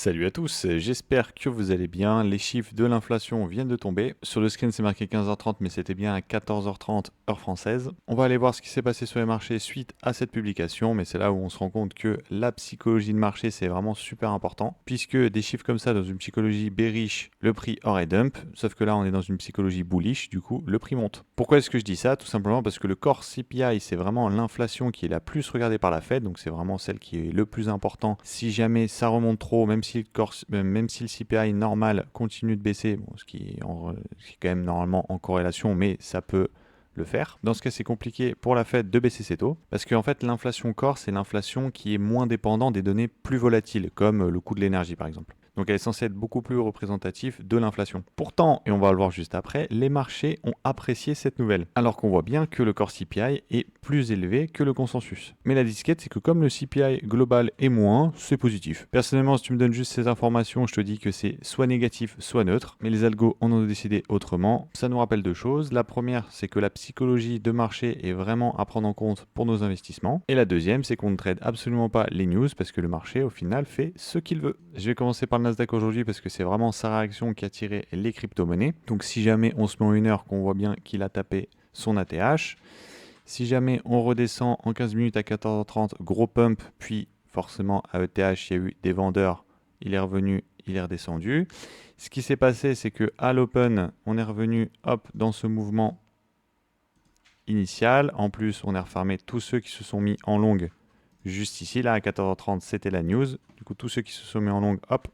Salut à tous, j'espère que vous allez bien. Les chiffres de l'inflation viennent de tomber. Sur le screen, c'est marqué 15h30, mais c'était bien à 14h30 heure française. On va aller voir ce qui s'est passé sur les marchés suite à cette publication, mais c'est là où on se rend compte que la psychologie de marché, c'est vraiment super important, puisque des chiffres comme ça, dans une psychologie bearish, le prix aurait dump, sauf que là, on est dans une psychologie bullish, du coup, le prix monte. Pourquoi est-ce que je dis ça? Tout simplement parce que le core CPI, c'est vraiment l'inflation qui est la plus regardée par la Fed, donc c'est vraiment celle qui est le plus important. Si jamais ça remonte trop, même si le CPI normal continue de baisser, bon, ce qui est quand même normalement en corrélation, mais ça peut le faire. Dans ce cas, c'est compliqué pour la Fed de baisser ses taux, parce qu'en fait, l'inflation core, c'est l'inflation qui est moins dépendante des données plus volatiles, comme le coût de l'énergie par exemple. Donc elle est censée être beaucoup plus représentative de l'inflation. Pourtant, et on va le voir juste après, les marchés ont apprécié cette nouvelle, alors qu'on voit bien que le core CPI est plus élevé que le consensus. Mais la disquette, c'est que comme le CPI global est moins, c'est positif. Personnellement, si tu me donnes juste ces informations, je te dis que c'est soit négatif, soit neutre, mais les algos en ont décidé autrement. Ça nous rappelle deux choses. La première, c'est que la psychologie de marché est vraiment à prendre en compte pour nos investissements. Et la deuxième, c'est qu'on ne trade absolument pas les news, parce que le marché, au final, fait ce qu'il veut. Je vais commencer par le Nasdaq aujourd'hui parce que c'est vraiment sa réaction qui a tiré les crypto-monnaies. Donc si jamais on se met en une heure qu'on voit bien qu'il a tapé son ATH, si jamais on redescend en 15 minutes à 14h30, gros pump, puis forcément à ETH, il y a eu des vendeurs, il est revenu, il est redescendu. Ce qui s'est passé, c'est que à l'open, on est revenu hop dans ce mouvement initial. En plus, on a refermé tous ceux qui se sont mis en longue juste ici. Là, à 14h30, c'était la news. Du coup, tous ceux qui se sont mis en longue, hop,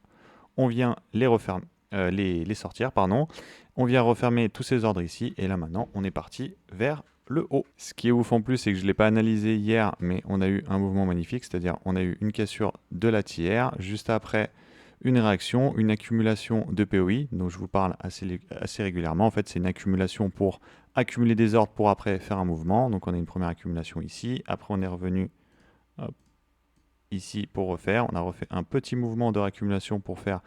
on vient les refermer, les sortir, pardon. On vient refermer tous ces ordres ici, et là maintenant, on est parti vers le haut. Ce qui est ouf en plus, c'est que je ne l'ai pas analysé hier, mais on a eu un mouvement magnifique, c'est-à-dire on a eu une cassure de la tiers, juste après une réaction, une accumulation de POI, dont je vous parle assez régulièrement. En fait, c'est une accumulation pour accumuler des ordres pour après faire un mouvement. Donc on a une première accumulation ici, après on est revenu hop, ici pour refaire. On a refait un petit mouvement de réaccumulation pour faire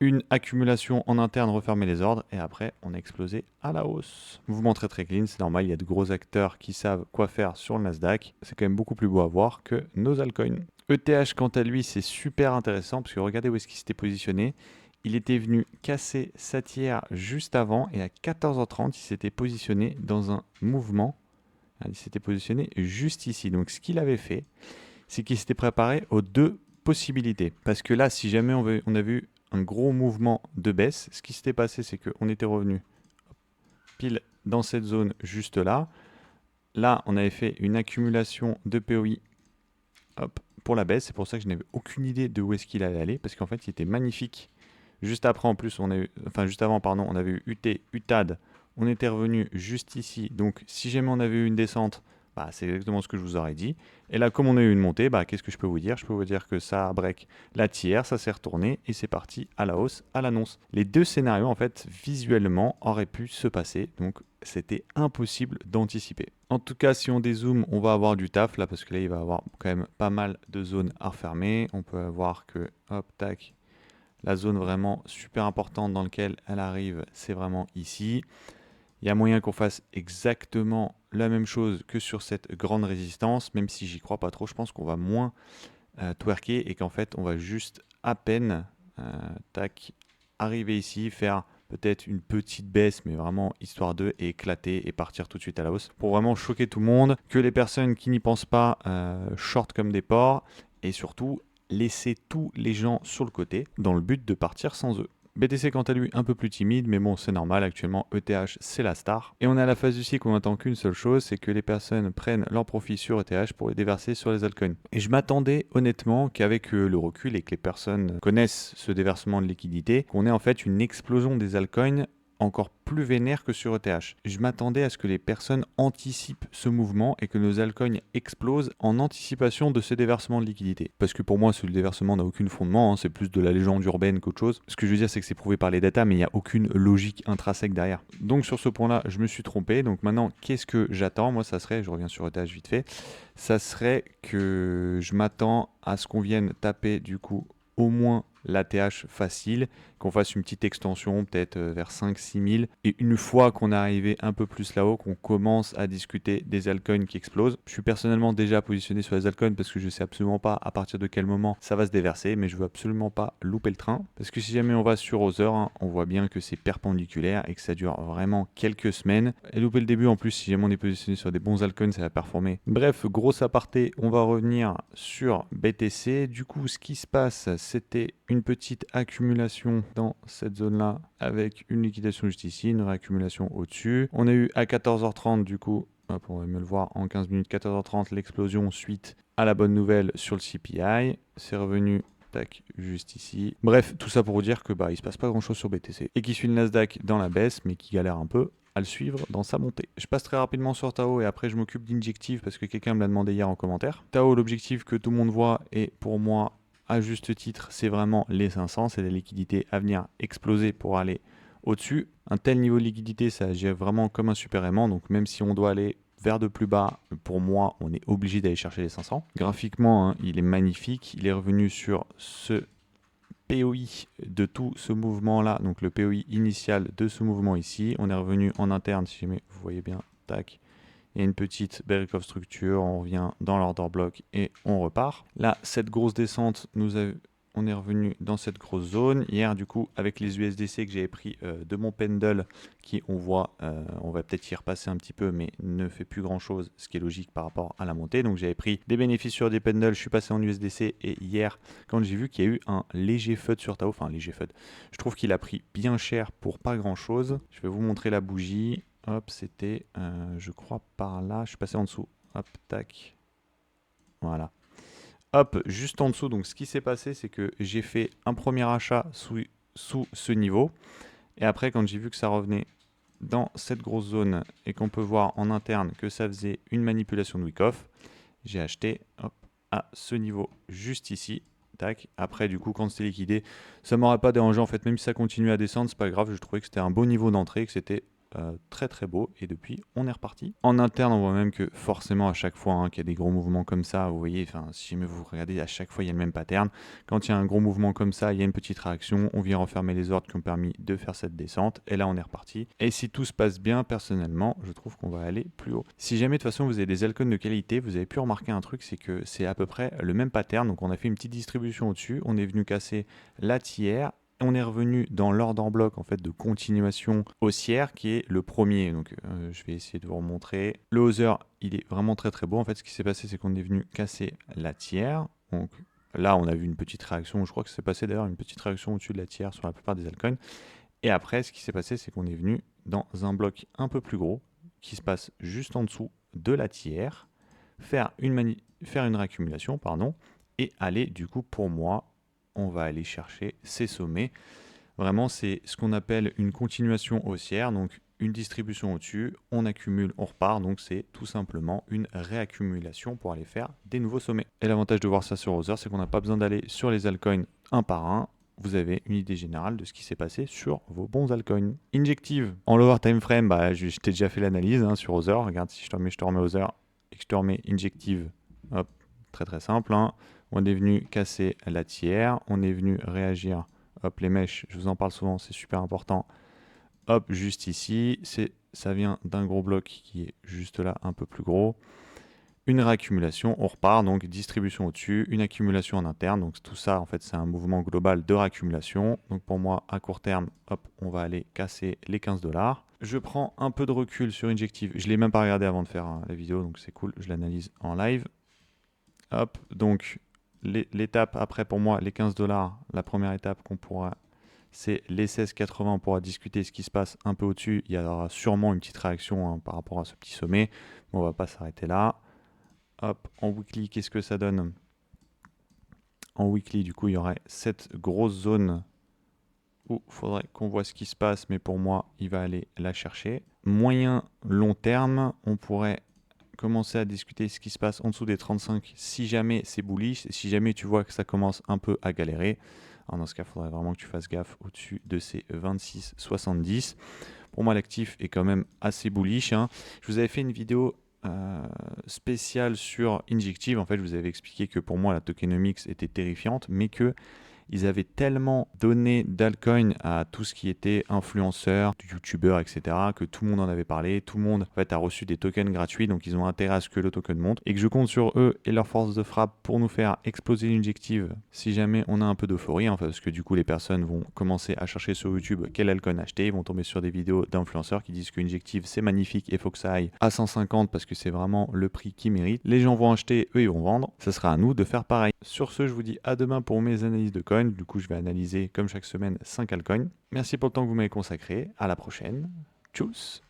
une accumulation en interne, refermer les ordres, et après on a explosé à la hausse. Mouvement très très clean, c'est normal, il y a de gros acteurs qui savent quoi faire sur le Nasdaq. C'est quand même beaucoup plus beau à voir que nos altcoins. ETH quant à lui, c'est super intéressant parce que regardez où est-ce qu'il s'était positionné. Il était venu casser sa tiers juste avant, et à 14h30 il s'était positionné dans un mouvement. Il s'était positionné juste ici. Donc ce qu'il avait fait, c'est qu'il s'était préparé aux deux possibilités. Parce que là, si jamais on avait eu un gros mouvement de baisse, ce qui s'était passé, c'est qu'on était revenu pile dans cette zone juste là. Là, on avait fait une accumulation de POI hop, pour la baisse. C'est pour ça que je n'avais aucune idée de où est-ce qu'il allait aller, parce qu'en fait, il était magnifique. Juste après, en plus, juste avant, pardon, on avait eu UT, UTAD. On était revenu juste ici. Donc, si jamais on avait eu une descente, bah, c'est exactement ce que je vous aurais dit. Et là, comme on a eu une montée, bah, qu'est-ce que je peux vous dire? Je peux vous dire que ça break la tiers, ça s'est retourné et c'est parti à la hausse, à l'annonce. Les deux scénarios, en fait, visuellement, auraient pu se passer. Donc, c'était impossible d'anticiper. En tout cas, si on dézoome, on va avoir du taf là, parce que là, il va y avoir quand même pas mal de zones à refermer. On peut voir que, hop, tac, la zone vraiment super importante dans laquelle elle arrive, c'est vraiment ici. Il y a moyen qu'on fasse exactement la même chose que sur cette grande résistance, même si j'y crois pas trop. Je pense qu'on va moins twerker et qu'en fait, on va juste à peine tac, arriver ici, faire peut-être une petite baisse, mais vraiment histoire de éclater et partir tout de suite à la hausse pour vraiment choquer tout le monde, que les personnes qui n'y pensent pas short comme des porcs, et surtout laisser tous les gens sur le côté dans le but de partir sans eux. BTC quant à lui un peu plus timide, mais bon c'est normal, actuellement ETH c'est la star. Et on est à la phase du cycle où on attend qu'une seule chose, c'est que les personnes prennent leur profit sur ETH pour les déverser sur les altcoins. Et je m'attendais honnêtement qu'avec le recul et que les personnes connaissent ce déversement de liquidité, qu'on ait en fait une explosion des altcoins encore plus vénère que sur ETH. Je m'attendais à ce que les personnes anticipent ce mouvement et que nos altcoins explosent en anticipation de ce déversement de liquidité. Parce que pour moi, ce déversement n'a aucun fondement, hein, c'est plus de la légende urbaine qu'autre chose. Ce que je veux dire, c'est que c'est prouvé par les datas, mais il n'y a aucune logique intrinsèque derrière. Donc sur ce point-là, je me suis trompé. Donc maintenant, qu'est-ce que j'attends? Moi, ça serait, je reviens sur ETH vite fait, ça serait que je m'attends à ce qu'on vienne taper du coup au moins l'ATH facile, qu'on fasse une petite extension peut-être vers 5-6 000. Et une fois qu'on est arrivé un peu plus là-haut, qu'on commence à discuter des altcoins qui explosent. Je suis personnellement déjà positionné sur les altcoins parce que je sais absolument pas à partir de quel moment ça va se déverser, mais je veux absolument pas louper le train. Parce que si jamais on va sur Other, hein, on voit bien que c'est perpendiculaire et que ça dure vraiment quelques semaines. Et louper le début en plus, si jamais on est positionné sur des bons altcoins, ça va performer. Bref, gros aparté, on va revenir sur BTC. Du coup, ce qui se passe, c'était une petite accumulation dans cette zone-là avec une liquidation juste ici, une réaccumulation au-dessus. On a eu à 14h30 du coup, hop, on va mieux le voir en 15 minutes, 14h30, l'explosion suite à la bonne nouvelle sur le CPI. C'est revenu tac, juste ici. Bref, tout ça pour vous dire que il se passe pas grand chose sur BTC et qui suit le Nasdaq dans la baisse mais qui galère un peu à le suivre dans sa montée. Je passe très rapidement sur Tao et après je m'occupe d'Injective parce que quelqu'un me l'a demandé hier en commentaire. Tao, l'objectif que tout le monde voit et pour moi à juste titre, c'est vraiment les 500, c'est la liquidité à venir exploser pour aller au-dessus. Un tel niveau de liquidité, ça agit vraiment comme un super aimant, donc même si on doit aller vers de plus bas, pour moi, on est obligé d'aller chercher les 500. Graphiquement, hein, il est magnifique, il est revenu sur ce POI de tout ce mouvement-là, donc le POI initial de ce mouvement ici. On est revenu en interne, si jamais vous voyez bien, tac. Il y a une petite break-off structure, on revient dans l'order block et on repart. Là, cette grosse descente, on est revenu dans cette grosse zone. Hier, du coup, avec les USDC que j'avais pris de mon pendle, qui on voit, on va peut-être y repasser un petit peu, mais ne fait plus grand-chose, ce qui est logique par rapport à la montée. Donc j'avais pris des bénéfices sur des pendles, je suis passé en USDC et hier, quand j'ai vu qu'il y a eu un léger FUD sur Tao, enfin un léger FUD, je trouve qu'il a pris bien cher pour pas grand-chose. Je vais vous montrer la bougie. Hop, c'était, je crois, par là. Je suis passé en dessous. Hop, tac. Voilà. Hop, juste en dessous. Donc, ce qui s'est passé, c'est que j'ai fait un premier achat sous ce niveau. Et après, quand j'ai vu que ça revenait dans cette grosse zone et qu'on peut voir en interne que ça faisait une manipulation de Wyckoff, j'ai acheté hop, à ce niveau, juste ici. Tac. Après, du coup, quand c'était liquidé, ça ne m'aurait pas dérangé. En fait, même si ça continue à descendre, c'est pas grave. Je trouvais que c'était un beau niveau d'entrée, que c'était très très beau et depuis on est reparti. En interne on voit même que forcément à chaque fois hein, qu'il y a des gros mouvements comme ça, vous voyez, si jamais vous regardez à chaque fois il y a le même pattern. Quand il y a un gros mouvement comme ça, il y a une petite réaction, on vient refermer les ordres qui ont permis de faire cette descente et là on est reparti. Et si tout se passe bien, personnellement je trouve qu'on va aller plus haut. Si jamais de toute façon vous avez des altcoins de qualité, vous avez pu remarquer un truc, c'est que c'est à peu près le même pattern. Donc on a fait une petite distribution au-dessus, on est venu casser la tiers. On est revenu dans l'ordre en bloc en fait de continuation haussière qui est le premier. Donc je vais essayer de vous remontrer. Le hauser, il est vraiment très très beau. En fait, ce qui s'est passé, c'est qu'on est venu casser la tiers. Donc là, on a vu une petite réaction. Je crois que c'est passé d'ailleurs une petite réaction au-dessus de la tiers sur la plupart des altcoins. Et après, ce qui s'est passé, c'est qu'on est venu dans un bloc un peu plus gros qui se passe juste en dessous de la tiers, faire une réaccumulation, pardon, et aller du coup pour moi on va aller chercher ces sommets. Vraiment, c'est ce qu'on appelle une continuation haussière, donc une distribution au-dessus, on accumule, on repart, donc c'est tout simplement une réaccumulation pour aller faire des nouveaux sommets. Et l'avantage de voir ça sur Other, c'est qu'on n'a pas besoin d'aller sur les altcoins un par un, vous avez une idée générale de ce qui s'est passé sur vos bons altcoins. Injective, en lower time frame, je t'ai déjà fait l'analyse sur Other, regarde si je te remets Other et que je te remets Injective, hop, très très simple, hein. On est venu casser la tiers, on est venu réagir, hop les mèches, je vous en parle souvent, c'est super important, hop juste ici, ça vient d'un gros bloc qui est juste là, un peu plus gros, une réaccumulation, on repart, donc distribution au-dessus, une accumulation en interne, donc tout ça en fait c'est un mouvement global de réaccumulation, donc pour moi à court terme, hop, on va aller casser les 15$. Je prends un peu de recul sur Injective, je ne l'ai même pas regardé avant de faire la vidéo, donc c'est cool, je l'analyse en live, hop, donc l'étape après pour moi les 15$, la première étape qu'on pourra, c'est les 16,80, on pourra discuter ce qui se passe un peu au-dessus, il y aura sûrement une petite réaction par rapport à ce petit sommet, mais on va pas s'arrêter là. Hop, en weekly, qu'est-ce que ça donne? En weekly, du coup, il y aurait cette grosse zone où il faudrait qu'on voit ce qui se passe, mais pour moi, il va aller la chercher. Moyen long terme, on pourrait commencer à discuter ce qui se passe en dessous des 35 si jamais c'est bullish, si jamais tu vois que ça commence un peu à galérer. Alors dans ce cas, il faudrait vraiment que tu fasses gaffe au-dessus de ces 26,70. Pour moi, l'actif est quand même assez bullish. Je vous avais fait une vidéo spéciale sur Injective. En fait, je vous avais expliqué que pour moi, la tokenomics était terrifiante, mais que Ils avaient tellement donné d'altcoins à tout ce qui était influenceurs, youtubeurs, etc., que tout le monde en avait parlé. Tout le monde en fait, a reçu des tokens gratuits, donc ils ont intérêt à ce que le token monte. Et que je compte sur eux et leur force de frappe pour nous faire exploser l'injective si jamais on a un peu d'euphorie, hein, parce que du coup les personnes vont commencer à chercher sur YouTube quel altcoin acheter. Ils vont tomber sur des vidéos d'influenceurs qui disent qu'injective c'est magnifique et il faut que ça aille à 150 parce que c'est vraiment le prix qu'ils méritent. Les gens vont acheter, eux ils vont vendre. Ça sera à nous de faire pareil. Sur ce, je vous dis à demain pour mes analyses de coins. Du coup, je vais analyser comme chaque semaine 5 altcoins. Merci pour le temps que vous m'avez consacré. À la prochaine. Tchuss.